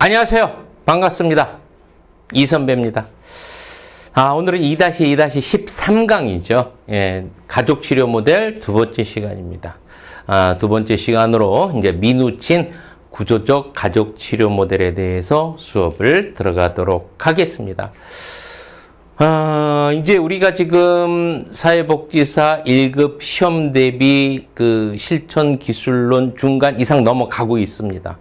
안녕하세요. 반갑습니다. 이선배입니다. 오늘은 2-2-13강이죠. 예, 가족치료 모델 두 번째 시간입니다. 두 번째 시간으로 이제 민우친 구조적 가족치료 모델에 대해서 수업을 들어가도록 하겠습니다. 이제 우리가 지금 사회복지사 1급 시험 대비 그 실천 기술론 중간 이상 넘어가고 있습니다.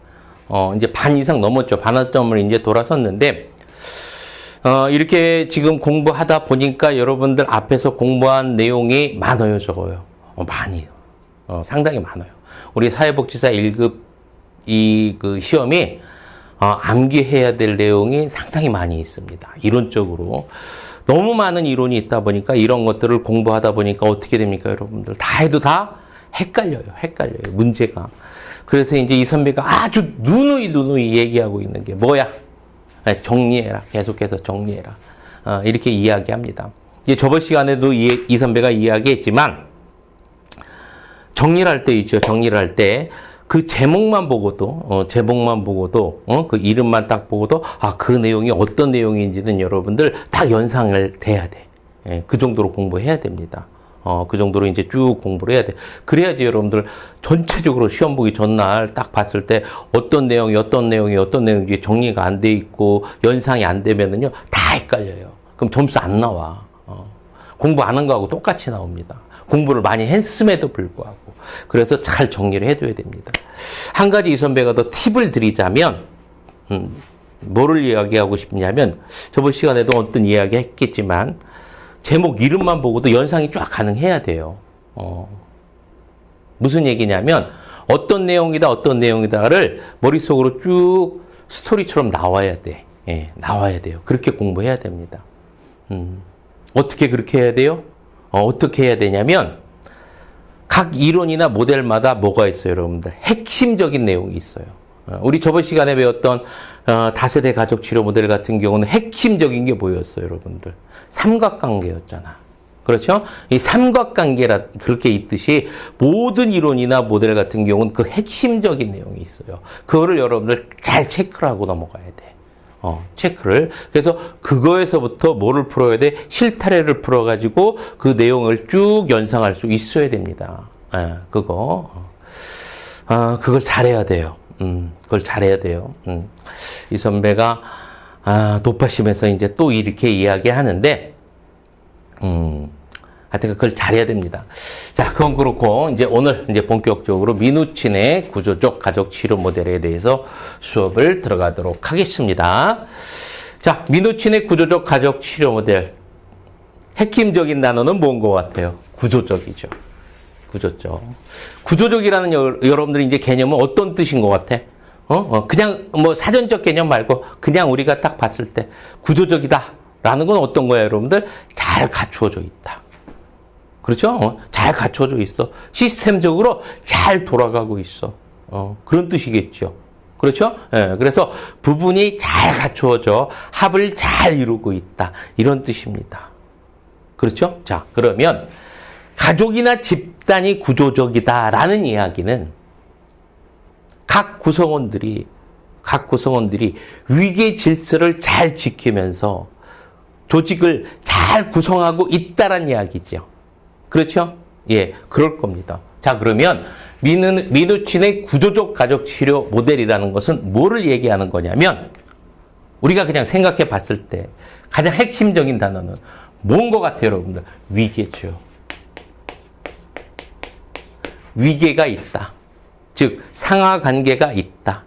이제 반 이상 넘었죠. 반환점을 이제 돌아섰는데, 이렇게 지금 공부하다 보니까 여러분들 앞에서 공부한 내용이 많아요, 적어요. 많이. 상당히 많아요. 우리 사회복지사 1급 그 시험이, 암기해야 될 내용이 상당히 많이 있습니다. 이론적으로. 너무 많은 이론이 있다 보니까 이런 것들을 공부하다 보니까 어떻게 됩니까, 여러분들? 다 해도 다 헷갈려요. 문제가. 그래서 이제 이 선배가 아주 누누이 얘기하고 있는 게 뭐야? 정리해라. 계속해서 정리해라. 이렇게 이야기합니다. 이제 저번 시간에도 이 선배가 이야기했지만, 정리를 할 때 있죠. 정리를 할 때. 그 제목만 보고도, 그 이름만 딱 보고도, 그 내용이 어떤 내용인지는 여러분들 딱 연상을 돼야 돼. 예, 그 정도로 공부해야 됩니다. 그 정도로 이제 쭉 공부를 해야 돼. 그래야지 여러분들 전체적으로 시험 보기 전날 딱 봤을 때 어떤 내용이 정리가 안 돼 있고 연상이 안 되면은요, 다 헷갈려요. 그럼 점수 안 나와. 공부 안 한 거하고 똑같이 나옵니다. 공부를 많이 했음에도 불구하고. 그래서 잘 정리를 해줘야 됩니다. 한 가지 이 선배가 더 팁을 드리자면, 뭐를 이야기하고 싶냐면, 저번 시간에도 어떤 이야기 했겠지만, 제목 이름만 보고도 연상이 쫙 가능해야 돼요. 무슨 얘기냐면, 어떤 내용이다를 머릿속으로 쭉 스토리처럼 나와야 돼. 예, 나와야 돼요. 그렇게 공부해야 됩니다. 어떻게 그렇게 해야 돼요? 어떻게 해야 되냐면, 각 이론이나 모델마다 뭐가 있어요, 여러분들? 핵심적인 내용이 있어요. 우리 저번 시간에 배웠던 다세대 가족치료 모델 같은 경우는 핵심적인 게 뭐였어요, 여러분들? 삼각관계였잖아. 그렇죠? 이 삼각관계라 그렇게 있듯이 모든 이론이나 모델 같은 경우는 그 핵심적인 내용이 있어요. 그거를 여러분들 잘 체크를 하고 넘어가야 돼. 체크를. 그래서 그거에서부터 뭐를 풀어야 돼? 실타래를 풀어가지고 그 내용을 쭉 연상할 수 있어야 됩니다. 그걸 잘해야 돼요. 그걸 잘해야 돼요. 이 선배가, 높아심에서 이제 또 이렇게 이야기하는데, 하여튼 그걸 잘해야 됩니다. 자, 그건 그렇고, 이제 오늘 이제 본격적으로 민우친의 구조적 가족 치료 모델에 대해서 수업을 들어가도록 하겠습니다. 자, 민우친의 구조적 가족 치료 모델. 핵심적인 단어는 뭔 것 같아요? 구조적이죠. 구조적. 구조적이라는 여러분들이 이제 개념은 어떤 뜻인 것 같아? 그냥 뭐 사전적 개념 말고 그냥 우리가 딱 봤을 때 구조적이다라는 건 어떤 거야, 여러분들? 잘 갖추어져 있다. 그렇죠? 잘 갖춰져 있어. 시스템적으로 잘 돌아가고 있어. 그런 뜻이겠죠. 그렇죠? 예, 그래서 부분이 잘 갖추어져 합을 잘 이루고 있다. 이런 뜻입니다. 그렇죠? 자, 그러면 가족이나 집단이 구조적이다라는 이야기는 각 구성원들이 위계 질서를 잘 지키면서 조직을 잘 구성하고 있다라는 이야기죠. 그렇죠? 예, 그럴 겁니다. 자, 그러면 민우친의 구조적 가족 치료 모델이라는 것은 뭐를 얘기하는 거냐면, 우리가 그냥 생각해 봤을 때 가장 핵심적인 단어는 뭔 것 같아요, 여러분들? 위계죠. 위계가 있다. 즉, 상하 관계가 있다.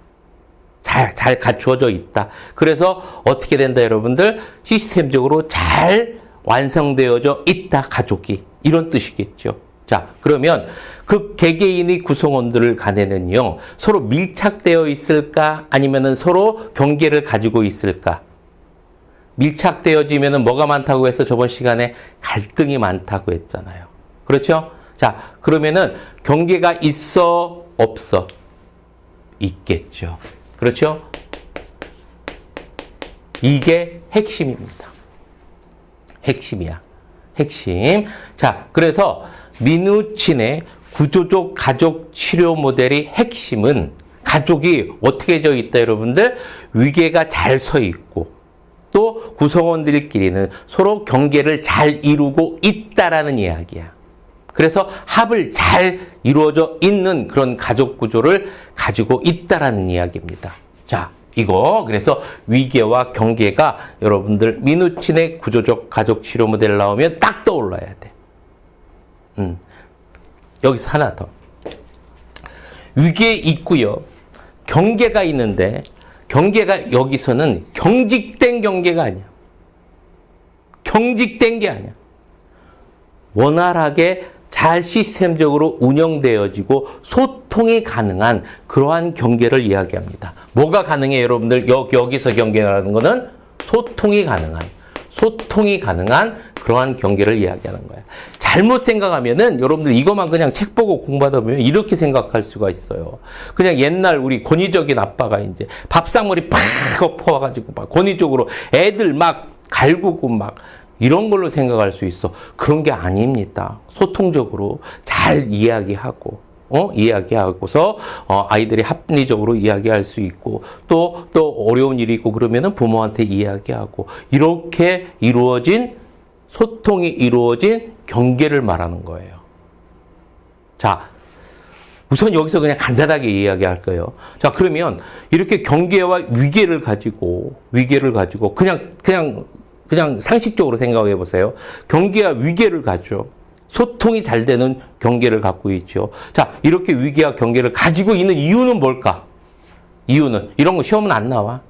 잘 갖추어져 있다. 그래서 어떻게 된다, 여러분들? 시스템적으로 잘 완성되어져 있다, 가족이. 이런 뜻이겠죠. 자, 그러면 그 개개인의 구성원들 간에는요, 서로 밀착되어 있을까? 아니면은 서로 경계를 가지고 있을까? 밀착되어지면은 뭐가 많다고 해서 저번 시간에 갈등이 많다고 했잖아요. 그렇죠? 자, 그러면은 경계가 있어, 없어? 있겠죠. 그렇죠? 이게 핵심입니다. 핵심이야. 핵심. 자, 그래서 민우친의 구조적 가족 치료 모델의 핵심은 가족이 어떻게 져 있다, 여러분들? 위계가 잘 서 있고, 또 구성원들끼리는 서로 경계를 잘 이루고 있다라는 이야기야. 그래서 합을 잘 이루어져 있는 그런 가족 구조를 가지고 있다라는 이야기입니다. 자, 이거 그래서 위계와 경계가 여러분들 민우친의 구조적 가족 치료 모델 나오면 딱 떠올라야 돼. 여기서 하나 더. 위계 있고요. 경계가 있는데 경계가 여기서는 경직된 경계가 아니야. 경직된 게 아니야. 원활하게 잘 시스템적으로 운영되어지고 소통이 가능한 그러한 경계를 이야기합니다. 뭐가 가능해 여러분들? 여기서 경계라는 거는 소통이 가능한 그러한 경계를 이야기하는 거야. 잘못 생각하면은 여러분들 이것만 그냥 책 보고 공부하다 보면 이렇게 생각할 수가 있어요. 그냥 옛날 우리 권위적인 아빠가 이제 밥상머리 팍 엎어와가지고 막 권위적으로 애들 막 갈구고 막 이런 걸로 생각할 수 있어. 그런 게 아닙니다. 소통적으로 잘 이야기하고서 아이들이 합리적으로 이야기할 수 있고 또 어려운 일이 있고 그러면은 부모한테 이야기하고 이렇게 소통이 이루어진 경계를 말하는 거예요. 자, 우선 여기서 그냥 간단하게 이야기할 거예요. 자, 그러면 이렇게 경계와 위계를 가지고 그냥 상식적으로 생각해 보세요. 경계와 위계를 가죠. 소통이 잘 되는 경계를 갖고 있죠. 자, 이렇게 위계와 경계를 가지고 있는 이유는 뭘까? 이유는 이런 거 시험은 안 나와.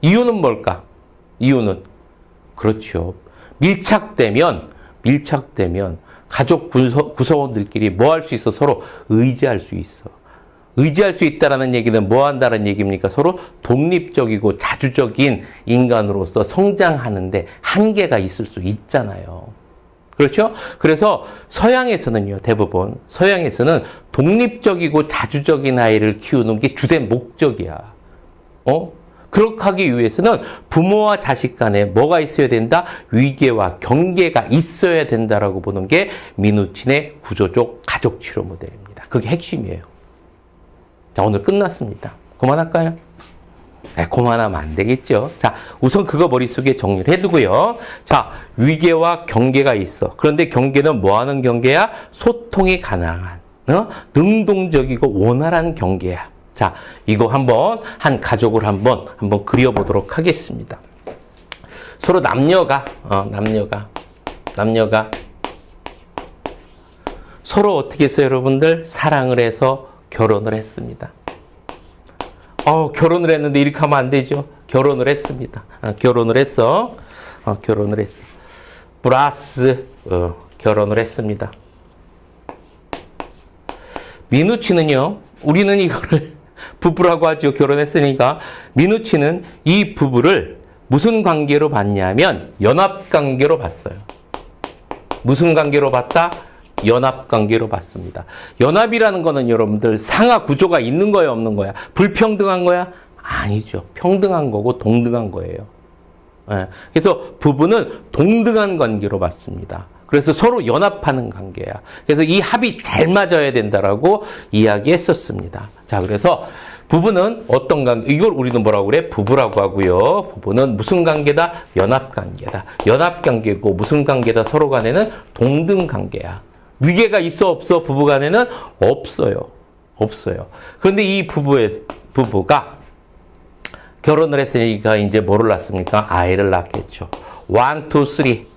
이유는 뭘까? 이유는 그렇죠. 밀착되면 가족 구성원들끼리 뭐 할 수 있어? 서로 의지할 수 있어. 의지할 수 있다라는 얘기는 뭐 한다는 얘기입니까? 서로 독립적이고 자주적인 인간으로서 성장하는데 한계가 있을 수 있잖아요. 그렇죠? 그래서 서양에서는요, 대부분 서양에서는 독립적이고 자주적인 아이를 키우는 게 주된 목적이야. 그렇게 하기 위해서는 부모와 자식 간에 뭐가 있어야 된다? 위계와 경계가 있어야 된다라고 보는 게 민우친의 구조적 가족 치료 모델입니다. 그게 핵심이에요. 자, 오늘 끝났습니다. 그만할까요? 그만하면 안 되겠죠. 자, 우선 그거 머릿속에 정리를 해두고요. 자, 위계와 경계가 있어. 그런데 경계는 뭐 하는 경계야? 소통이 가능한, 능동적이고 원활한 경계야. 자, 이거 한 가족을 한번 그려보도록 하겠습니다. 서로 남녀가 서로 어떻게 했어요, 여러분들? 사랑을 해서 결혼을 했습니다. 결혼을 했는데 이렇게 하면 안 되죠. 결혼을 했습니다. 결혼을 했어. 플러스 결혼을 했습니다. 민우치는요, 우리는 이거를 부부라고 하죠. 결혼했으니까. 민우치는 이 부부를 무슨 관계로 봤냐면 연합관계로 봤어요. 무슨 관계로 봤다? 연합관계로 봤습니다. 연합이라는 거는 여러분들 상하 구조가 있는 거야, 없는 거야? 불평등한 거야? 아니죠. 평등한 거고 동등한 거예요. 그래서 부부는 동등한 관계로 봤습니다. 그래서 서로 연합하는 관계야. 그래서 이 합이 잘 맞아야 된다라고 이야기했었습니다. 자, 그래서 부부는 어떤 관계? 이걸 우리는 뭐라고 그래? 부부라고 하고요. 부부는 무슨 관계다? 연합관계다. 연합관계고 무슨 관계다? 서로 간에는 동등관계야. 위계가 있어 없어? 부부간에는 없어요. 그런데 이 부부가 결혼을 했으니까 이제 뭐를 낳습니까? 아이를 낳겠죠. 1, 2, 3.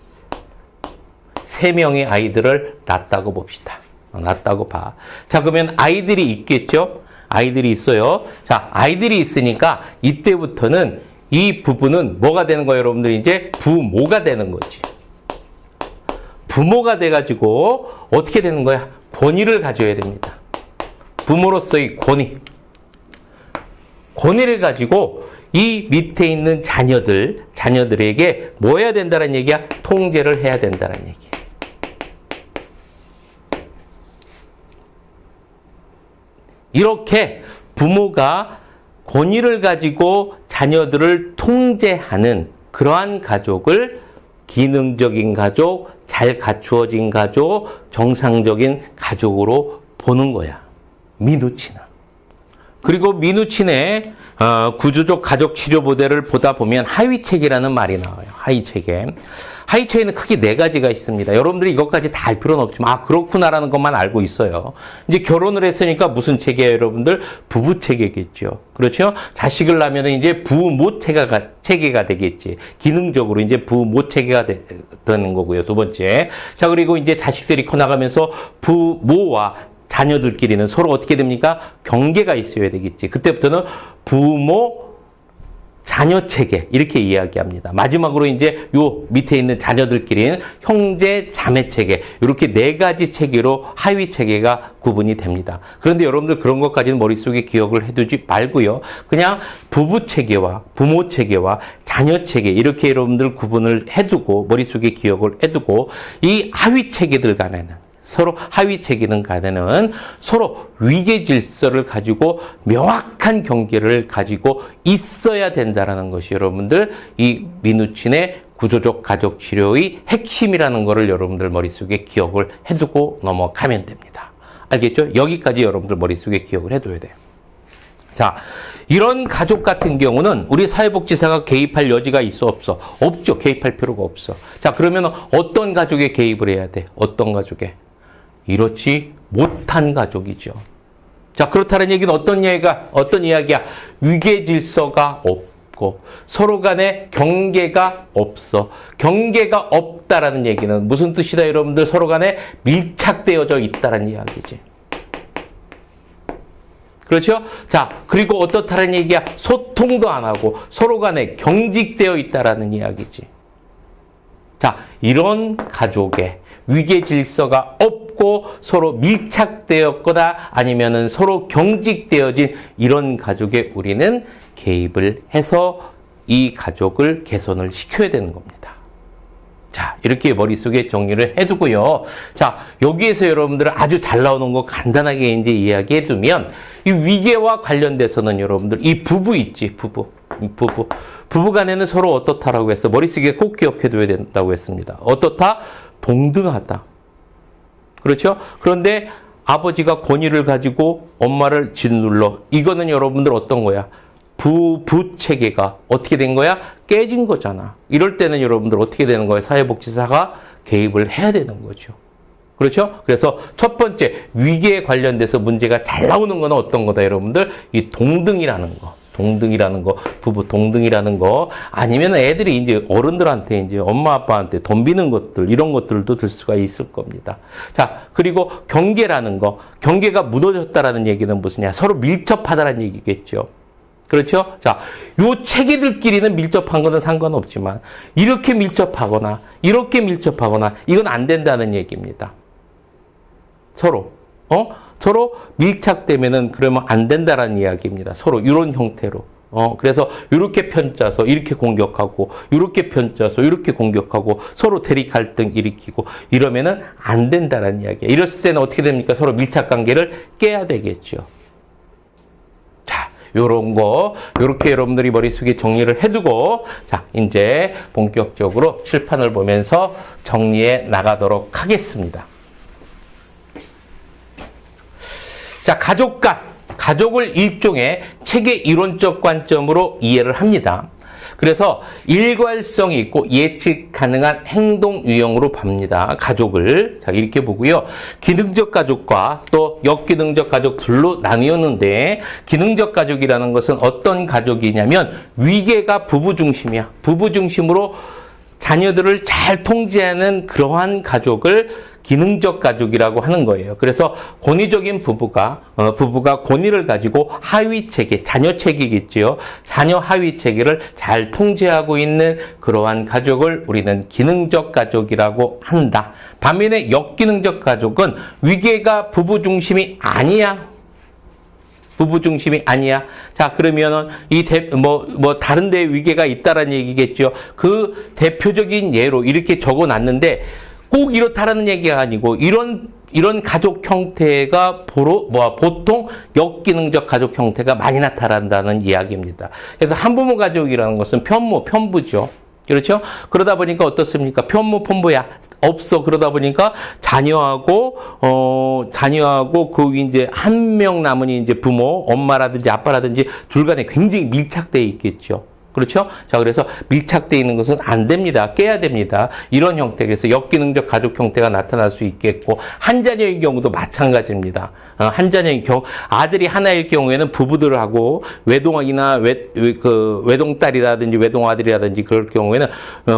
3명의 아이들을 낳았다고 봅시다. 낳았다고 봐. 자, 그러면 아이들이 있겠죠? 아이들이 있어요. 자, 아이들이 있으니까 이때부터는 이 부부는 뭐가 되는 거예요, 여러분들? 이제 부모가 되는 거지. 부모가 돼가지고 어떻게 되는 거야? 권위를 가져야 됩니다. 부모로서의 권위를 가지고 이 밑에 있는 자녀들에게 뭐 해야 된다는 얘기야? 통제를 해야 된다는 얘기야. 이렇게 부모가 권위를 가지고 자녀들을 통제하는 그러한 가족을 기능적인 가족, 잘 갖추어진 가족, 정상적인 가족으로 보는 거야. 민우치는. 그리고 민우친의 구조적 가족 치료 모델을 보다 보면 하위체계라는 말이 나와요. 하위체계. 하위체계는 크게 네 가지가 있습니다. 여러분들이 이것까지 다 알 필요는 없지만 그렇구나라는 것만 알고 있어요. 이제 결혼을 했으니까 무슨 체계예요, 여러분들? 부부체계겠죠. 그렇죠? 자식을 낳으면 이제 부모체계가 되겠지. 기능적으로 이제 부모체계가 되는 거고요. 두 번째. 자, 그리고 이제 자식들이 커나가면서 부모와 자녀들끼리는 서로 어떻게 됩니까? 경계가 있어야 되겠지. 그때부터는 부모, 자녀 체계 이렇게 이야기합니다. 마지막으로 이제 요 밑에 있는 자녀들끼리는 형제, 자매 체계 이렇게 네 가지 체계로 하위 체계가 구분이 됩니다. 그런데 여러분들 그런 것까지는 머릿속에 기억을 해두지 말고요. 그냥 부부 체계와 부모 체계와 자녀 체계 이렇게 여러분들 구분을 해두고 머릿속에 기억을 해두고 이 하위 체계들 간에는 서로 하위 체계는 간에는 서로 위계 질서를 가지고 명확한 경계를 가지고 있어야 된다라는 것이 여러분들 이 민우친의 구조적 가족 치료의 핵심이라는 것을 여러분들 머릿속에 기억을 해두고 넘어가면 됩니다. 알겠죠? 여기까지 여러분들 머릿속에 기억을 해둬야 돼요. 자, 이런 가족 같은 경우는 우리 사회복지사가 개입할 여지가 있어 없어? 없죠. 개입할 필요가 없어. 자, 그러면 어떤 가족에 개입을 해야 돼? 어떤 가족에? 이렇지 못한 가족이죠. 자, 그렇다는 얘기는 어떤 이야기야? 위계 질서가 없고 서로 간에 경계가 없어. 경계가 없다라는 얘기는 무슨 뜻이다, 여러분들? 서로 간에 밀착되어져 있다라는 이야기지. 그렇죠? 자, 그리고 어떻다는 얘기야? 소통도 안 하고 서로 간에 경직되어 있다라는 이야기지. 자, 이런 가족에 위계 질서가 없고 서로 밀착되었거나 아니면은 서로 경직되어진 이런 가족에 우리는 개입을 해서 이 가족을 개선을 시켜야 되는 겁니다. 자, 이렇게 머릿속에 정리를 해두고요. 자, 여기에서 여러분들은 아주 잘 나오는 거 간단하게 이제 이야기해두면 이 위계와 관련돼서는 여러분들 이 부부 있지, 부부 간에는 서로 어떻다라고 해서 머릿속에 꼭 기억해둬야 된다고 했습니다. 어떻다? 동등하다. 그렇죠? 그런데 아버지가 권위를 가지고 엄마를 짓눌러. 이거는 여러분들 어떤 거야? 부체계가 어떻게 된 거야? 깨진 거잖아. 이럴 때는 여러분들 어떻게 되는 거예요? 사회복지사가 개입을 해야 되는 거죠. 그렇죠? 그래서 첫 번째 위계에 관련돼서 문제가 잘 나오는 건 어떤 거다, 여러분들? 이 동등이라는 거. 부부 동등이라는 거, 아니면 애들이 이제 어른들한테 이제 엄마 아빠한테 덤비는 것들, 이런 것들도 들 수가 있을 겁니다. 자, 그리고 경계라는 거, 경계가 무너졌다라는 얘기는 무슨냐? 서로 밀접하다라는 얘기겠죠. 그렇죠? 자, 요 체계들끼리는 밀접한 거는 상관없지만, 이렇게 밀접하거나, 이건 안 된다는 얘기입니다. 서로 밀착되면은 그러면 안 된다라는 이야기입니다. 서로 이런 형태로. 그래서 이렇게 편짜서 이렇게 공격하고, 이렇게 편짜서 이렇게 공격하고, 서로 대립 갈등 일으키고, 이러면은 안 된다라는 이야기야. 이랬을 때는 어떻게 됩니까? 서로 밀착 관계를 깨야 되겠죠. 자, 요런 거, 요렇게 여러분들이 머릿속에 정리를 해두고, 자, 이제 본격적으로 칠판을 보면서 정리해 나가도록 하겠습니다. 자, 가족을 일종의 체계 이론적 관점으로 이해를 합니다. 그래서 일괄성이 있고 예측 가능한 행동 유형으로 봅니다. 가족을. 자, 이렇게 보고요. 기능적 가족과 또 역기능적 가족 둘로 나뉘었는데, 기능적 가족이라는 것은 어떤 가족이냐면 위계가 부부 중심이야. 부부 중심으로 자녀들을 잘 통제하는 그러한 가족을 기능적 가족이라고 하는 거예요. 그래서 권위적인 부부가 권위를 가지고 하위 체계, 자녀 체계겠지요. 자녀 하위 체계를 잘 통제하고 있는 그러한 가족을 우리는 기능적 가족이라고 한다. 반면에 역기능적 가족은 위계가 부부 중심이 아니야. 자, 그러면은 다른 데 위계가 있다라는 얘기겠죠. 그 대표적인 예로 이렇게 적어 놨는데, 꼭 이렇다라는 얘기가 아니고, 이런 가족 형태가 보통 역기능적 가족 형태가 많이 나타난다는 이야기입니다. 그래서 한부모 가족이라는 것은 편부죠. 그렇죠? 그러다 보니까 어떻습니까? 편무폰부야 없어. 그러다 보니까 자녀하고 그 위에 이제 한 명 남은 이제 부모, 엄마라든지 아빠라든지 둘 간에 굉장히 밀착되어 있겠죠. 그렇죠? 자, 그래서 밀착되어 있는 것은 안 됩니다. 깨야 됩니다. 이런 형태, 그래서 역기능적 가족 형태가 나타날 수 있겠고, 한 자녀의 경우도 마찬가지입니다. 한 자녀의 경우, 아들이 하나일 경우에는 부부들하고 외동이나 외동딸이라든지 외동아들이라든지 그럴 경우에는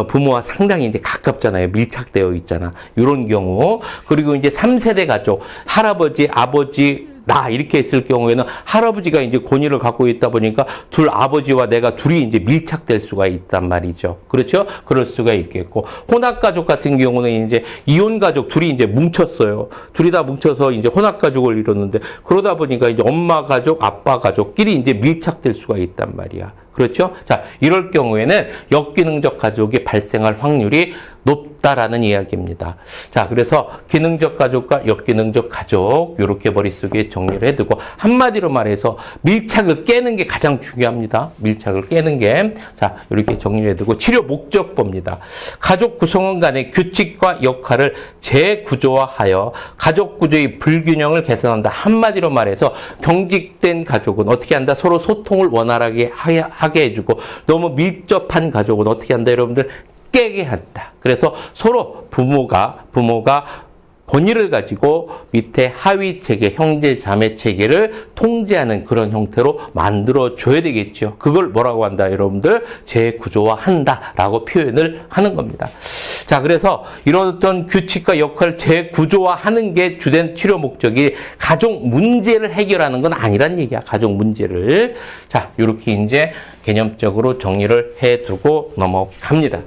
부모와 상당히 이제 가깝잖아요. 밀착되어 있잖아. 이런 경우. 그리고 이제 3세대 가족, 할아버지, 아버지, 나 이렇게 했을 경우에는 할아버지가 이제 권위를 갖고 있다 보니까 둘 아버지와 내가 둘이 이제 밀착될 수가 있단 말이죠. 그렇죠? 그럴 수가 있겠고, 혼합 가족 같은 경우는 이제 이혼 가족 둘이 이제 뭉쳤어요. 둘이 다 뭉쳐서 이제 혼합 가족을 이뤘는데, 그러다 보니까 이제 엄마 가족, 아빠 가족끼리 이제 밀착될 수가 있단 말이야. 그렇죠? 자, 이럴 경우에는 역기능적 가족이 발생할 확률이 높다라는 이야기입니다. 자, 그래서 기능적 가족과 역기능적 가족 이렇게 머릿속에 정리를 해두고, 한마디로 말해서 밀착을 깨는 게 가장 중요합니다. 밀착을 깨는 게. 자, 이렇게 정리를 해두고 치료 목적법입니다. 가족 구성원 간의 규칙과 역할을 재구조화하여 가족 구조의 불균형을 개선한다. 한마디로 말해서 경직된 가족은 어떻게 한다? 서로 소통을 원활하게 하게 해주고, 너무 밀접한 가족은 어떻게 한다? 여러분들 깨게 한다. 그래서 서로 부모가 권위를 가지고 밑에 하위 체계, 형제 자매 체계를 통제하는 그런 형태로 만들어 줘야 되겠죠. 그걸 뭐라고 한다? 여러분들 재구조화한다라고 표현을 하는 겁니다. 자, 그래서 이런 어떤 규칙과 역할을 재구조화하는 게 주된 치료 목적이 가족 문제를 해결하는 건 아니란 얘기야. 가족 문제를. 자, 이렇게 이제 개념적으로 정리를 해두고 넘어갑니다.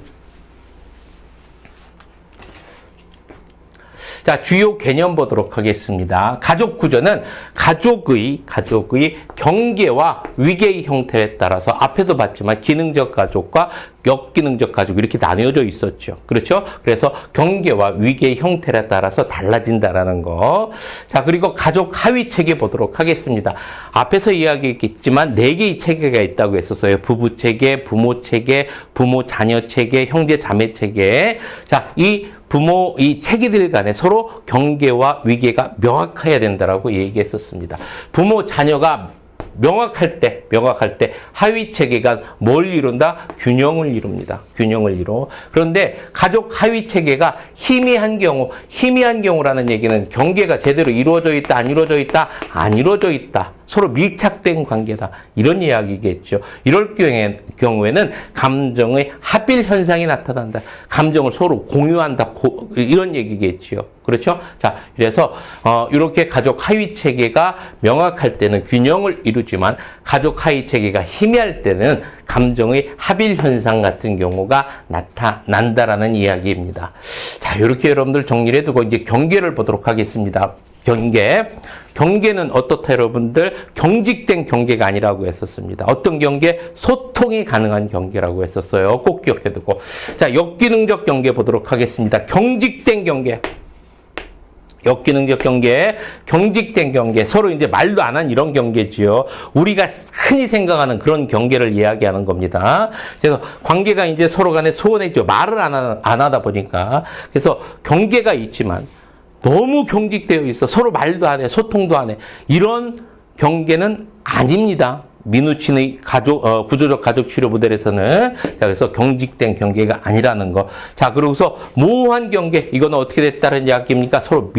자, 주요 개념 보도록 하겠습니다. 가족 구조는 가족의 경계와 위계의 형태에 따라서 앞에도 봤지만 기능적 가족과 역기능적 가족 이렇게 나뉘어져 있었죠. 그렇죠? 그래서 경계와 위계의 형태에 따라서 달라진다라는 거. 자, 그리고 가족 하위 체계 보도록 하겠습니다. 앞에서 이야기했지만 4개의 체계가 있다고 했었어요. 부부 체계, 부모 체계, 부모 자녀 체계, 형제 자매 체계. 자, 이 체계들 간에 서로 경계와 위계가 명확해야 된다라고 얘기했었습니다. 부모, 자녀가 명확할 때 하위 체계가 뭘 이룬다? 균형을 이룹니다. 균형을 이뤄. 그런데 가족 하위 체계가 희미한 경우라는 얘기는 경계가 제대로 이루어져 있다, 안 이루어져 있다, 안 이루어져 있다. 서로 밀착된 관계다. 이런 이야기겠죠. 이럴 경우에는 감정의 합일 현상이 나타난다. 감정을 서로 공유한다. 이런 얘기겠죠. 그렇죠? 자, 그래서 이렇게 가족 하위 체계가 명확할 때는 균형을 이루지만 가족 하위 체계가 희미할 때는 감정의 합일 현상 같은 경우가 나타난다라는 이야기입니다. 자, 이렇게 여러분들 정리를 해두고 이제 경계를 보도록 하겠습니다. 경계는 어떻다 여러분들? 경직된 경계가 아니라고 했었습니다. 어떤 경계? 소통이 가능한 경계라고 했었어요. 꼭 기억해두고. 자, 역기능적 경계 보도록 하겠습니다. 경직된 경계. 역기능적 경계, 경직된 경계, 서로 이제 말도 안 한 이런 경계지요. 우리가 흔히 생각하는 그런 경계를 이야기하는 겁니다. 그래서 관계가 이제 서로 간에 소원해지죠. 말을 안 하다 보니까. 그래서 경계가 있지만 너무 경직되어 있어. 서로 말도 안 해. 소통도 안 해. 이런 경계는 아닙니다. 미누친의 구조적 가족 치료 모델에서는. 자, 그래서 경직된 경계가 아니라는 거. 자, 그러고서 모호한 경계. 이거는 어떻게 됐다는 이야기입니까? 서로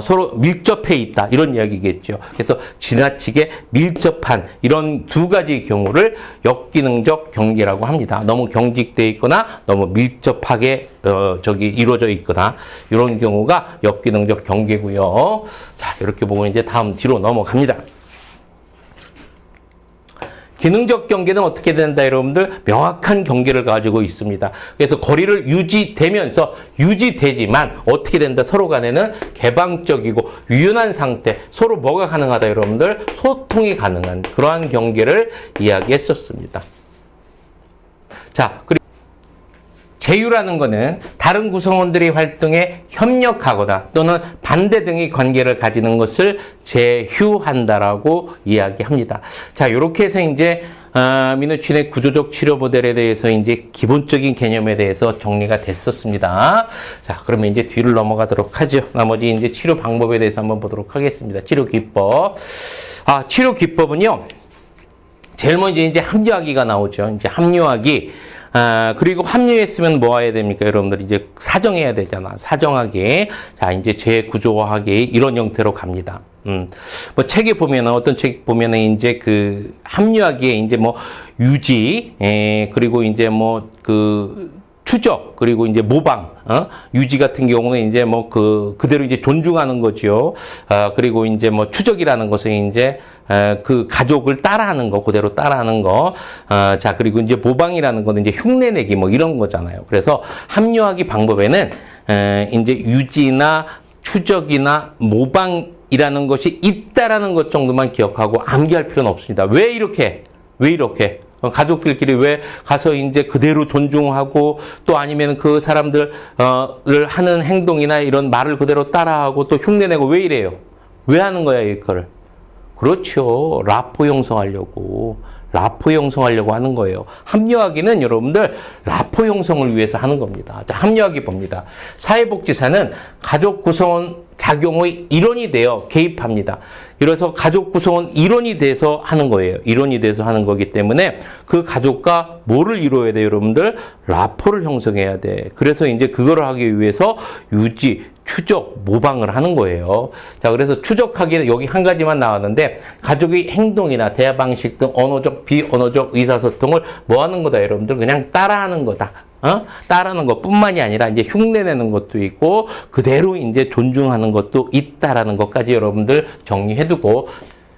서로 밀접해 있다. 이런 이야기겠죠. 그래서 지나치게 밀접한 이런 두 가지 경우를 역기능적 경계라고 합니다. 너무 경직되어 있거나 너무 밀접하게 이루어져 있거나 이런 경우가 역기능적 경계고요. 자, 이렇게 보고 이제 다음 뒤로 넘어갑니다. 기능적 경계는 어떻게 된다, 여러분들? 명확한 경계를 가지고 있습니다. 그래서 거리를 유지되지만 어떻게 된다? 서로 간에는 개방적이고 유연한 상태, 서로 뭐가 가능하다, 여러분들? 소통이 가능한 그러한 경계를 이야기했었습니다. 자, 그리고 제휴라는 것은 다른 구성원들의 활동에 협력하거나 또는 반대 등의 관계를 가지는 것을 제휴한다라고 이야기합니다. 자, 이렇게 해서 이제 민우친의 구조적 치료 모델에 대해서 이제 기본적인 개념에 대해서 정리가 됐었습니다. 자, 그러면 이제 뒤를 넘어가도록 하죠. 나머지 이제 치료 방법에 대해서 한번 보도록 하겠습니다. 치료 기법. 치료 기법은요, 제일 먼저 이제 합류하기가 나오죠. 이제 합류하기. 그리고 합류했으면 뭐 해야 됩니까? 여러분들 이제 사정해야 되잖아. 사정하기. 자, 이제 재구조화하기. 이런 형태로 갑니다. 뭐 책에 보면은, 어떤 책 보면은 이제 그 합류하기에 이제 뭐 유지, 그리고 이제 뭐 추적, 그리고 이제 모방, 유지 같은 경우는 이제 뭐 그대로 이제 존중하는 거죠. 그리고 이제 뭐 추적이라는 것은 이제 그 가족을 따라하는 거, 그대로 따라하는 거. 자, 그리고 이제 모방이라는 거는 이제 흉내내기 뭐 이런 거잖아요. 그래서 합류하기 방법에는, 이제 유지나 추적이나 모방이라는 것이 있다라는 것 정도만 기억하고 암기할 필요는 없습니다. 왜 이렇게? 가족들끼리 왜 가서 이제 그대로 존중하고 또 아니면 그 사람들을 하는 행동이나 이런 말을 그대로 따라하고 또 흉내내고 왜 이래요? 왜 하는 거야, 이거를? 그렇죠. 라포 형성하려고 하는 거예요. 합류하기는 여러분들 라포 형성을 위해서 하는 겁니다. 자, 합류하기 봅니다. 사회복지사는 가족 구성원 작용의 일원이 되어 개입합니다. 그래서 가족 구성원 일원이 돼서 하는 거예요. 일원이 돼서 하는 거기 때문에 그 가족과 뭐를 이루어야 돼요, 여러분들? 라포를 형성해야 돼. 그래서 이제 그거를 하기 위해서 유지, 추적, 모방을 하는 거예요. 자, 그래서 추적하기는 여기 한 가지만 나왔는데 가족의 행동이나 대화 방식 등 언어적, 비언어적 의사소통을 뭐 하는 거다, 여러분들? 그냥 따라하는 거다. 따라하는 것뿐만이 아니라 이제 흉내내는 것도 있고 그대로 이제 존중하는 것도 있다라는 것까지 여러분들 정리해두고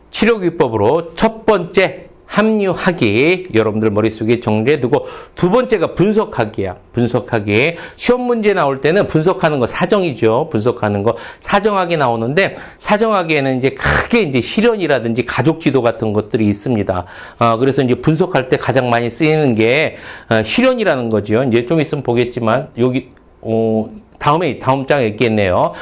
치료 기법으로 첫 번째 합류하기 여러분들 머릿속에 정리해두고 두 번째가 분석하기야. 분석하기. 시험 문제 나올 때는 분석하는 거 사정이죠. 분석하는 거 사정하기 나오는데 사정하기에는 이제 크게 이제 실현이라든지 가족 지도 같은 것들이 있습니다. 그래서 이제 분석할 때 가장 많이 쓰이는 게 실현이라는 거죠. 이제 좀 있으면 보겠지만 여기 다음 장에 있겠네요.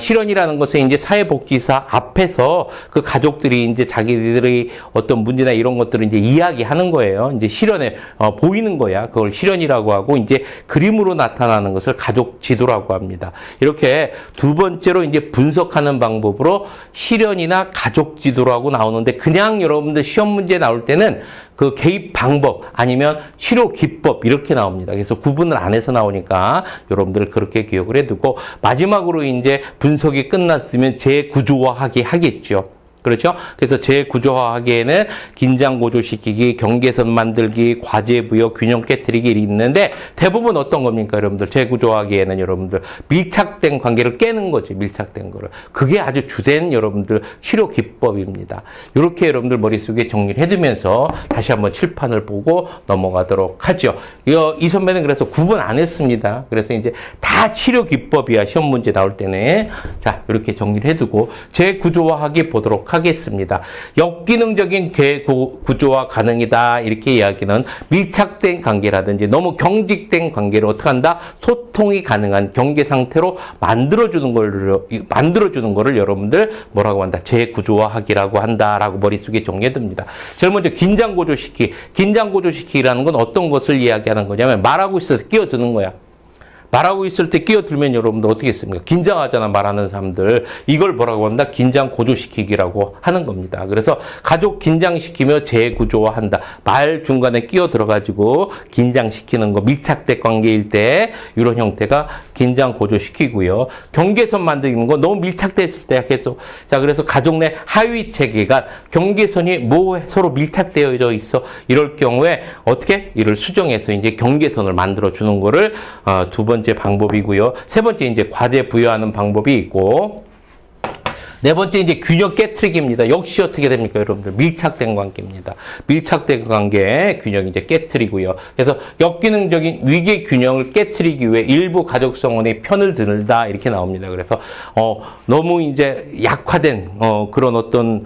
실현이라는 것은 이제 사회복지사 앞에서 그 가족들이 이제 자기들의 어떤 문제나 이런 것들을 이제 이야기하는 거예요. 이제 실현에 보이는 거야. 그걸 실현이라고 하고 이제 그림으로 나타나는 것을 가족 지도라고 합니다. 이렇게 두 번째로 이제 분석하는 방법으로 실현이나 가족 지도라고 나오는데 그냥 여러분들 시험 문제 나올 때는 그 개입 방법 아니면 치료 기법 이렇게 나옵니다. 그래서 구분을 안 해서 나오니까 여러분들 그렇게 기억을 해두고 마지막으로 이제 분석이 끝났으면 재구조화하기 하겠죠. 그렇죠? 그래서 재구조화하기에는 긴장 고조시키기, 경계선 만들기, 과제 부여, 균형 깨트리기 있는데 대부분 어떤 겁니까, 여러분들? 재구조화하기에는 여러분들 밀착된 관계를 깨는 거지, 밀착된 거를. 그게 아주 주된 여러분들 치료 기법입니다. 이렇게 여러분들 머릿속에 정리를 해두면서 다시 한번 칠판을 보고 넘어가도록 하죠. 이 선배는 그래서 구분 안 했습니다. 그래서 이제 다 치료 기법이야, 시험 문제 나올 때는. 자, 이렇게 정리를 해두고 재구조화하기 보도록 하겠습니다. 역기능적인 구조화 가능이다 이렇게 이야기는 밀착된 관계라든지 너무 경직된 관계를 어떻게 한다? 소통이 가능한 경계 상태로 만들어주는 거를 여러분들 뭐라고 한다? 재구조화하기라고 한다라고 머릿속에 정리해둡니다. 제일 먼저 긴장 고조시키라는 건 어떤 것을 이야기하는 거냐면 말하고 있어서 끼어드는 거야. 말하고 있을 때 끼어들면 여러분들 어떻게 했습니까? 긴장하잖아, 말하는 사람들. 이걸 뭐라고 한다? 긴장 고조시키기라고 하는 겁니다. 그래서 가족 긴장시키며 재구조화한다. 말 중간에 끼어들어가지고 긴장시키는 거, 밀착된 관계일 때 이런 형태가 긴장 고조시키고요. 경계선 만드는 거 너무 밀착됐을 때 계속. 자, 그래서 가족 내 하위 체계가 경계선이 서로 밀착되어 있어. 이럴 경우에 어떻게? 이를 수정해서 이제 경계선을 만들어주는 거를 두 번째 방법이고요. 세 번째 이제 과제 부여하는 방법이 있고 네 번째 이제 균형 깨트리기입니다. 역시 어떻게 됩니까, 여러분들? 밀착된 관계입니다. 밀착된 관계 균형 이제 깨트리고요. 그래서 역기능적인 위계 균형을 깨트리기 위해 일부 가족 성원의 편을 들다 이렇게 나옵니다. 그래서 너무 이제 약화된 그런 어떤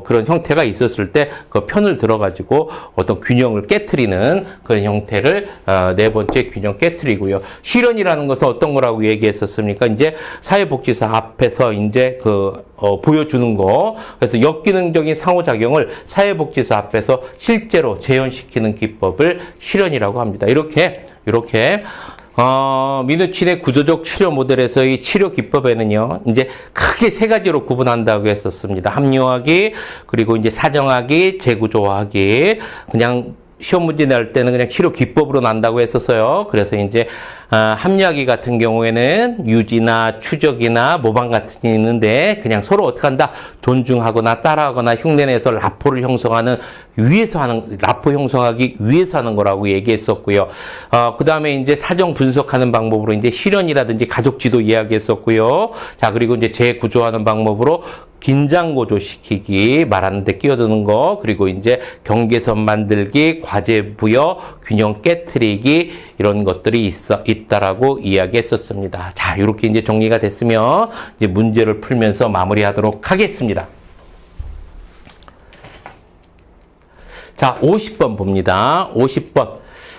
그런 형태가 있었을 때 그 편을 들어가지고 어떤 균형을 깨트리는 그런 형태를 네 번째 균형 깨트리고요. 실현이라는 것은 어떤 거라고 얘기했었습니까? 이제 사회복지사 앞에서 이제 그 보여주는 거. 그래서 역기능적인 상호작용을 사회복지사 앞에서 실제로 재현시키는 기법을 실현이라고 합니다. 이렇게 민우친의 구조적 치료 모델에서의 치료 기법에는요, 이제 크게 세 가지로 구분한다고 했었습니다. 합리화하기, 그리고 이제 사정하기, 재구조화하기. 그냥 시험 문제 낼 때는 그냥 치료 기법으로 난다고 했었어요. 그래서 이제 합리화하기 같은 경우에는 유지나 추적이나 모방 같은 게 있는데 그냥 서로 어떻게 한다? 존중하거나 따라하거나 흉내내서 라포를 형성하는 라포 형성하기 위해서 하는 거라고 얘기했었고요. 그 다음에 이제 사정 분석하는 방법으로 이제 실현이라든지 가족 지도 이야기했었고요. 자, 그리고 이제 재구조하는 방법으로 긴장 고조시키기, 말하는데 끼어드는 거, 그리고 이제 경계선 만들기, 과제 부여, 균형 깨트리기, 이런 것들이 있다라고 이야기했었습니다. 자, 이렇게 이제 정리가 됐으면 이제 문제를 풀면서 마무리하도록 하겠습니다. 자, 50번 봅니다. 50번.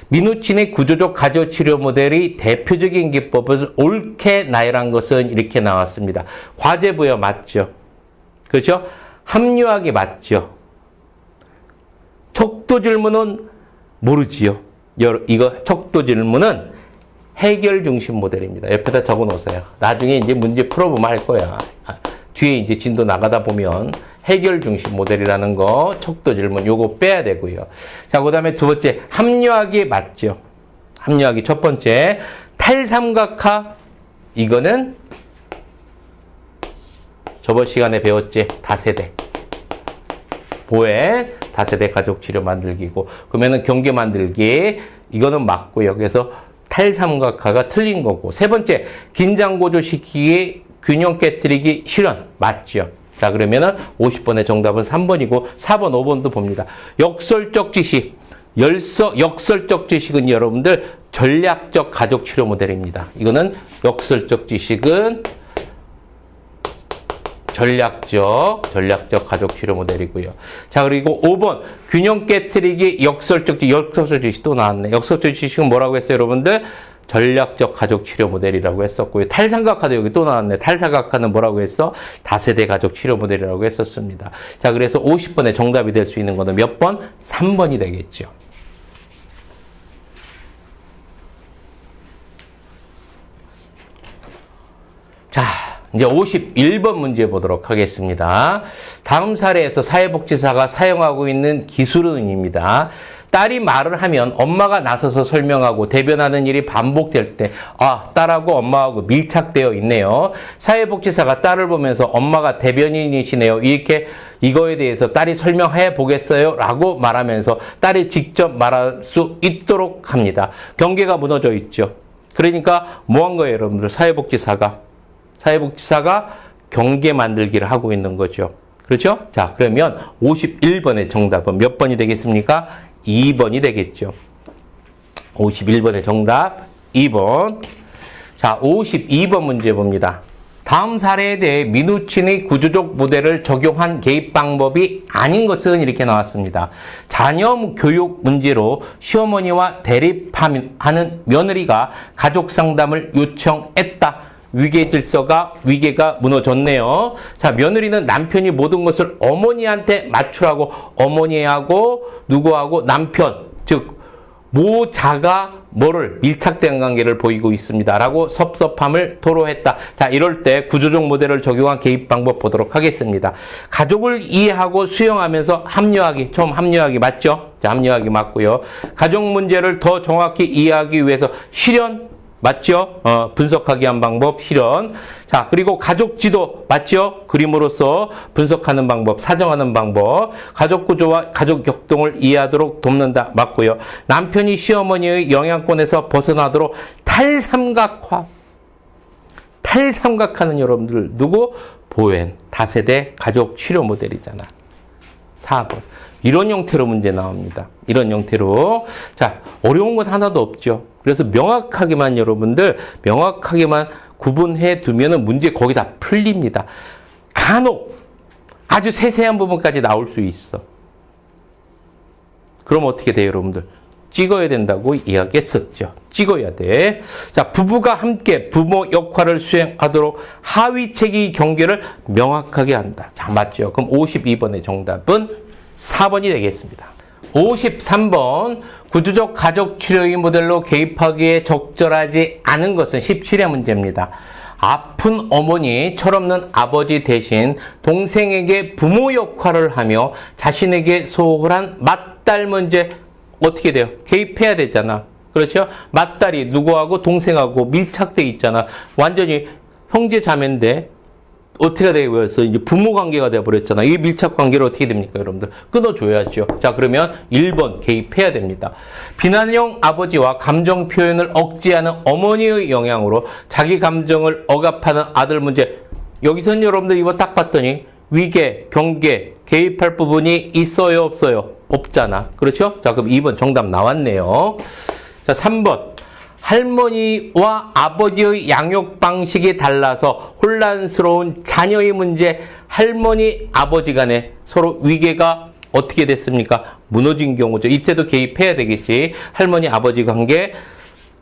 민우친의 구조적 가족치료 모델이 대표적인 기법을 옳게 나열한 것은 이렇게 나왔습니다. 과제 부여 맞죠? 그렇죠? 합리화하기 맞죠? 척도 질문은 모르지요. 이거 척도 질문은 해결 중심 모델입니다. 옆에다 적어 놓으세요. 나중에 이제 문제 풀어보면 알 거야. 뒤에 이제 진도 나가다 보면 해결 중심 모델이라는 거, 척도 질문 요거 빼야 되고요. 자, 그다음에 두 번째 합리화하기 맞죠? 합리화하기 첫 번째 탈삼각화, 이거는 저번 시간에 배웠지? 다세대. 보행, 다세대 가족 치료 만들기고. 그러면은 경계 만들기. 이거는 맞고요. 그래서 탈삼각화가 틀린 거고. 세 번째, 긴장 고조시키기, 균형 깨트리기 실현. 맞죠? 자, 그러면은 50번의 정답은 3번이고, 4번, 5번도 봅니다. 역설적 지식. 역설적 지식은 여러분들 전략적 가족 치료 모델입니다. 이거는 역설적 지식은 전략적 가족 치료 모델이고요. 자, 그리고 5번 균형 깨트리기 역설적 지식 또 나왔네. 역설적 지식은 뭐라고 했어요, 여러분들? 전략적 가족 치료 모델이라고 했었고요. 탈삼각화도 여기 또 나왔네. 탈삼각화는 뭐라고 했어? 다세대 가족 치료 모델이라고 했었습니다. 자, 그래서 50번의 정답이 될 수 있는 거는 몇 번? 3번이 되겠죠. 자, 이제 51번 문제 보도록 하겠습니다. 다음 사례에서 사회복지사가 사용하고 있는 기술은입니다. 딸이 말을 하면 엄마가 나서서 설명하고 대변하는 일이 반복될 때, 딸하고 엄마하고 밀착되어 있네요. 사회복지사가 딸을 보면서 엄마가 대변인이시네요. 이거에 대해서 딸이 설명해 보겠어요? 라고 말하면서 딸이 직접 말할 수 있도록 합니다. 경계가 무너져 있죠. 그러니까 뭐 한 거예요, 여러분들? 사회복지사가 경계 만들기를 하고 있는 거죠. 그렇죠? 자, 그러면 51번의 정답은 몇 번이 되겠습니까? 2번이 되겠죠. 51번의 정답 2번. 자, 52번 문제 봅니다. 다음 사례에 대해 민우친의 구조적 모델을 적용한 개입 방법이 아닌 것은 이렇게 나왔습니다. 자녀 교육 문제로 시어머니와 대립하는 며느리가 가족 상담을 요청했다. 위계가 무너졌네요. 자, 며느리는 남편이 모든 것을 어머니한테 맞추라고 어머니하고 누구하고 남편, 즉 모자가 뭐를 밀착된 관계를 보이고 있습니다. 라고 섭섭함을 토로했다. 자, 이럴 때 구조적 모델을 적용한 개입 방법 보도록 하겠습니다. 가족을 이해하고 수용하면서 합리화하기. 처음 합리화하기 맞죠? 자, 합리화하기 맞고요. 가족 문제를 더 정확히 이해하기 위해서 실현 맞죠? 분석하기 한 방법, 실현. 자, 그리고 가족 지도, 맞죠? 그림으로써 분석하는 방법, 사정하는 방법. 가족 구조와 가족 격동을 이해하도록 돕는다. 맞고요. 남편이 시어머니의 영향권에서 벗어나도록 탈삼각화는 여러분들, 누구? 보행, 다세대 가족 치료 모델이잖아. 4번. 이런 형태로 문제 나옵니다. 이런 형태로. 자, 어려운 건 하나도 없죠. 그래서 명확하게만 구분해 두면은 문제 거의 다 풀립니다. 간혹 아주 세세한 부분까지 나올 수 있어. 그럼 어떻게 돼요, 여러분들? 찍어야 된다고 이야기했었죠. 찍어야 돼. 자, 부부가 함께 부모 역할을 수행하도록 하위체계 경계를 명확하게 한다. 자, 맞죠? 그럼 52번의 정답은 4번이 되겠습니다. 53번 구조적 가족 치료의 모델로 개입하기에 적절하지 않은 것은 17회 문제입니다. 아픈 어머니, 철없는 아버지 대신 동생에게 부모 역할을 하며 자신에게 소홀한 맏딸 문제 어떻게 돼요? 개입해야 되잖아. 그렇죠? 맏딸이 누구하고 동생하고 밀착돼 있잖아. 완전히 형제 자매인데 어떻게 되어버렸어? 이제 부모 관계가 되어버렸잖아. 이 밀착 관계를 어떻게 됩니까, 여러분들? 끊어줘야죠. 자, 그러면 1번 개입해야 됩니다. 비난형 아버지와 감정 표현을 억제하는 어머니의 영향으로 자기 감정을 억압하는 아들 문제. 여기서는 여러분들 이거 딱 봤더니 위계, 경계, 개입할 부분이 있어요, 없어요? 없잖아. 그렇죠? 자, 그럼 2번 정답 나왔네요. 자, 3번. 할머니와 아버지의 양육 방식이 달라서 혼란스러운 자녀의 문제. 할머니, 아버지 간에 서로 위계가 어떻게 됐습니까? 무너진 경우죠. 이때도 개입해야 되겠지. 할머니, 아버지 관계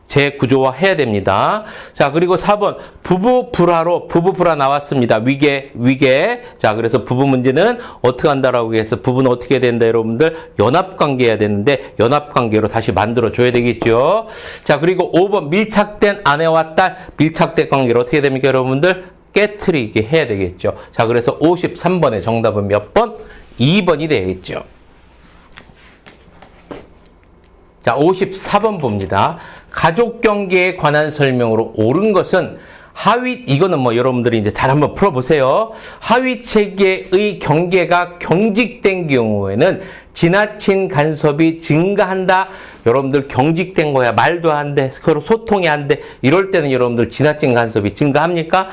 재구조화해야 됩니다. 자, 그리고 4번 부부 불화 나왔습니다. 위계. 자, 그래서 부부 문제는 어떻게 한다라고 해서 부부는 어떻게 된다, 여러분들? 연합관계 해야 되는데 연합관계로 다시 만들어줘야 되겠죠. 자, 그리고 5번 밀착된 아내와 딸 밀착된 관계로 어떻게 됩니까, 여러분들? 깨트리게 해야 되겠죠. 자, 그래서 53번의 정답은 몇 번? 2번이 되겠죠. 자, 54번 봅니다. 가족 경계에 관한 설명으로 옳은 것은 이거는 뭐 여러분들이 이제 잘 한번 풀어보세요. 하위 체계의 경계가 경직된 경우에는 지나친 간섭이 증가한다. 여러분들 경직된 거야. 말도 안 돼. 서로 소통이 안 돼. 이럴 때는 여러분들 지나친 간섭이 증가합니까?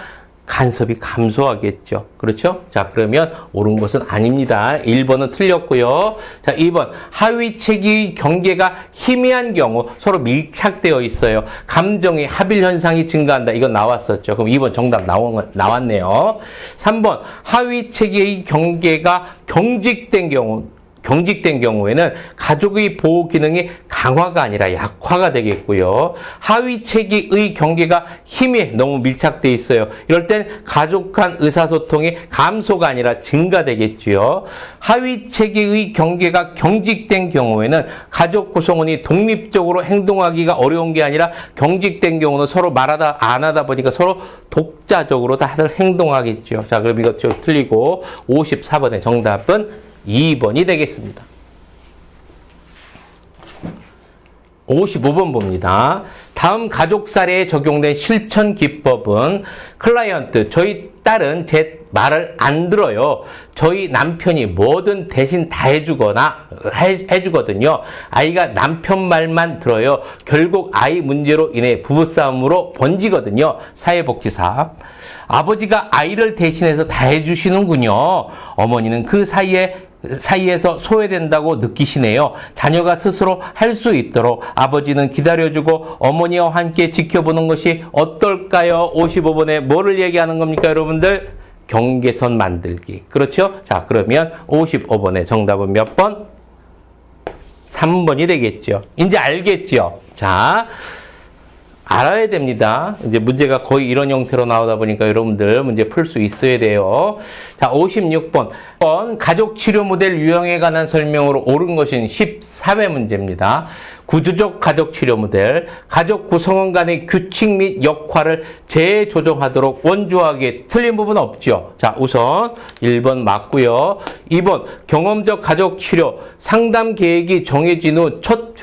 간섭이 감소하겠죠. 그렇죠? 자, 그러면 옳은 것은 아닙니다. 1번은 틀렸고요. 자, 2번. 하위 체계의 경계가 희미한 경우 서로 밀착되어 있어요. 감정의 합일 현상이 증가한다. 이건 나왔었죠. 그럼 2번 정답 나왔네요. 3번. 하위 체계의 경계가 경직된 경우에는 가족의 보호 기능이 강화가 아니라 약화가 되겠고요. 하위 체계의 경계가 힘이 너무 밀착돼 있어요. 이럴 땐 가족 간 의사소통이 감소가 아니라 증가되겠지요. 하위 체계의 경계가 경직된 경우에는 가족 구성원이 독립적으로 행동하기가 어려운 게 아니라 경직된 경우는 서로 안 하다 보니까 서로 독자적으로 다들 행동하겠죠. 자, 그럼 이것 좀 틀리고 54번의 정답은 2번이 되겠습니다. 55번 봅니다. 다음 가족 사례에 적용된 실천 기법은 클라이언트, 저희 딸은 제 말을 안 들어요. 저희 남편이 뭐든 대신 다 해주거든요. 아이가 남편 말만 들어요. 결국 아이 문제로 인해 부부싸움으로 번지거든요. 사회복지사. 아버지가 아이를 대신해서 다 해주시는군요. 어머니는 그 사이에서 소외된다고 느끼시네요. 자녀가 스스로 할 수 있도록 아버지는 기다려주고 어머니와 함께 지켜보는 것이 어떨까요? 55번에 뭐를 얘기하는 겁니까, 여러분들? 경계선 만들기. 그렇죠? 자, 그러면 55번의 정답은 몇 번? 3번이 되겠죠. 이제 알겠죠? 자, 알아야 됩니다. 이제 문제가 거의 이런 형태로 나오다 보니까 여러분들 문제 풀 수 있어야 돼요. 자, 56번. 가족 치료 모델 유형에 관한 설명으로 옳은 것은 14회 문제입니다. 구조적 가족 치료 모델. 가족 구성원 간의 규칙 및 역할을 재조정하도록 원조하게 틀린 부분은 없죠. 자, 우선 1번 맞고요. 2번 경험적 가족 치료. 상담 계획이 정해진 후 첫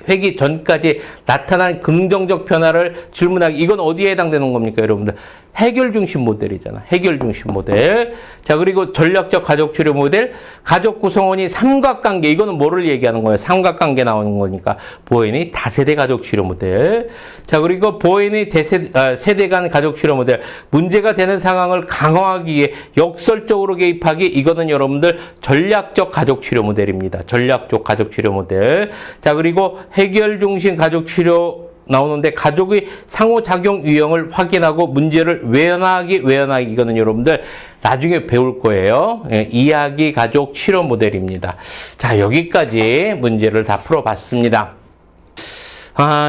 회기 전까지 나타난 긍정적 변화를 질문하기. 이건 어디에 해당되는 겁니까, 여러분들? 해결 중심 모델이잖아. 해결 중심 모델. 자, 그리고 전략적 가족 치료 모델. 가족 구성원이 삼각관계. 이거는 뭐를 얘기하는 거예요? 삼각관계 나오는 거니까. 보헤니 다세대 가족 치료 모델. 자, 그리고 보헤니 세대 간 가족 치료 모델. 문제가 되는 상황을 강화하기 위해 역설적으로 개입하기. 이거는 여러분들 전략적 가족 치료 모델입니다. 전략적 가족 치료 모델. 자, 그리고 해결 중심 가족 치료 나오는데 가족의 상호작용 유형을 확인하고 문제를 외연하기 이거는 여러분들 나중에 배울 거예요. 예, 이야기 가족 치료 모델입니다. 자, 여기까지 문제를 다 풀어봤습니다.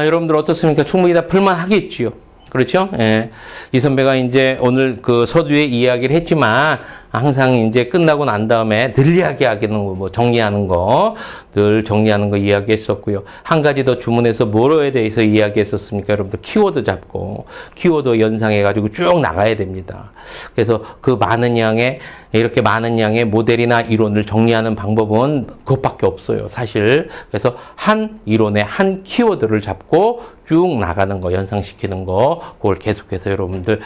여러분들 어떻습니까? 충분히 다 풀만하겠지요. 그렇죠? 예. 이 선배가 이제 오늘 그 서두에 이야기를 했지만 항상 이제 끝나고 난 다음에 늘 이야기하기는 뭐 정리하는 거, 늘 정리하는 거 이야기했었고요. 한 가지 더 주문해서 뭐로에 대해서 이야기했었습니까? 여러분들 키워드 잡고 키워드 연상해가지고 쭉 나가야 됩니다. 그래서 그 이렇게 많은 양의 모델이나 이론을 정리하는 방법은 그것밖에 없어요. 사실. 그래서 한 이론에 한 키워드를 잡고 쭉 나가는 거, 연상시키는 거, 그걸 계속해서 여러분들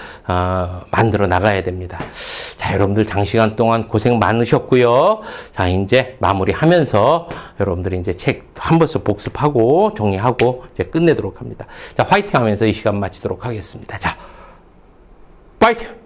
만들어 나가야 됩니다. 자, 여러분들 장시간 동안 고생 많으셨고요. 자, 이제 마무리하면서 여러분들이 이제 책 한 번씩 복습하고 정리하고 이제 끝내도록 합니다. 자, 화이팅 하면서 이 시간 마치도록 하겠습니다. 자, 화이팅!